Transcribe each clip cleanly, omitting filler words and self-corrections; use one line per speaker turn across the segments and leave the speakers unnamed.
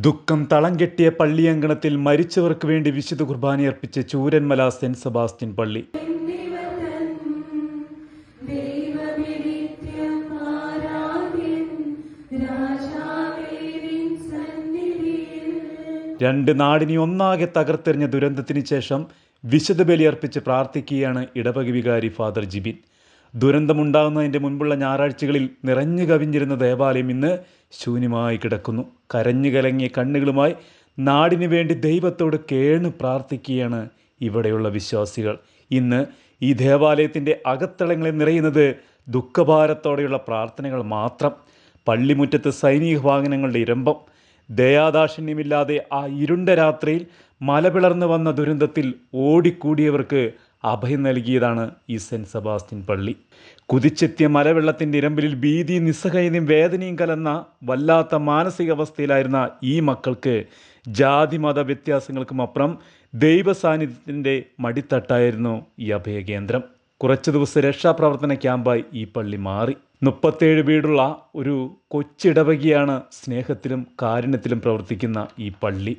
ദുഃഖം തളം കെട്ടിയ പള്ളിയങ്കണത്തിൽ മരിച്ചവർക്ക് വേണ്ടി വിശുദ്ധ കുർബാനയർപ്പിച്ച ചൂരന്മല സെന്റ് സെബാസ്റ്റ്യൻ പള്ളി. രണ്ട് നാടിനെ ഒന്നാകെ തകർത്തെറിഞ്ഞ ദുരന്തത്തിന് ശേഷം വിശുദ്ധ ബലിയർപ്പിച്ച് പ്രാർത്ഥിക്കുകയാണ് ഇടവക വികാരി ഫാദർ ജിബിൻ. ദുരന്തമുണ്ടാകുന്നതിൻ്റെ മുൻപുള്ള ഞായറാഴ്ചകളിൽ നിറഞ്ഞു കവിഞ്ഞിരുന്ന ദേവാലയം ഇന്ന് ശൂന്യമായി കിടക്കുന്നു. കരഞ്ഞു കലങ്ങിയ കണ്ണുകളുമായി നാടിനു വേണ്ടി ദൈവത്തോട് കേണ് പ്രാർത്ഥിക്കുകയാണ് ഇവിടെയുള്ള വിശ്വാസികൾ. ഇന്ന് ഈ ദേവാലയത്തിൻ്റെ അകത്തളങ്ങളിൽ നിറയുന്നത് ദുഃഖഭാരത്തോടെയുള്ള പ്രാർത്ഥനകൾ മാത്രം. പള്ളിമുറ്റത്ത് സൈനിക വാഹനങ്ങളുടെ ഇരമ്പം. ദയാദാക്ഷിണ്യമില്ലാതെ ആ ഇരുണ്ട രാത്രിയിൽ മലപിളർന്നു വന്ന ദുരന്തത്തിൽ ഓടിക്കൂടിയവർക്ക് അഭയം നൽകിയതാണ് ഈ സെൻറ്റ് സെബാസ്റ്റ്യൻ പള്ളി. കുതിച്ചെത്തിയ മലവെള്ളത്തിൻ്റെ ഇരമ്പിലിൽ ഭീതിയും നിസ്സഹായതയും വേദനയും കലർന്ന വല്ലാത്ത മാനസികാവസ്ഥയിലായിരുന്ന ഈ മക്കൾക്ക് ജാതി മത വ്യത്യാസങ്ങൾക്കും അപ്പുറം ദൈവ സാന്നിധ്യത്തിൻ്റെ മടിത്തട്ടായിരുന്നു ഈ അഭയകേന്ദ്രം. കുറച്ച് ദിവസം രക്ഷാപ്രവർത്തന ക്യാമ്പായി ഈ പള്ളി മാറി. 37 വീടുള്ള ഒരു കൊച്ചിടവകയാണ് സ്നേഹത്തിലും കാരുണ്യത്തിലും പ്രവർത്തിക്കുന്ന ഈ പള്ളി.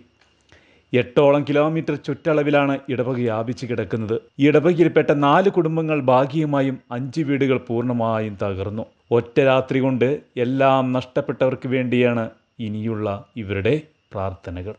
8 കിലോമീറ്റർ ചുറ്റളവിലാണ് ഇടവക വ്യാപിച്ച് കിടക്കുന്നത്. ഈ ഇടവകയിൽപ്പെട്ട 4 കുടുംബങ്ങൾ ഭാഗികമായും 5 വീടുകൾ പൂർണ്ണമായും തകർന്നു. ഒറ്റ രാത്രി കൊണ്ട് എല്ലാം നഷ്ടപ്പെട്ടവർക്ക് വേണ്ടിയാണ് ഇനിയുള്ള ഇവരുടെ പ്രാർത്ഥനകൾ.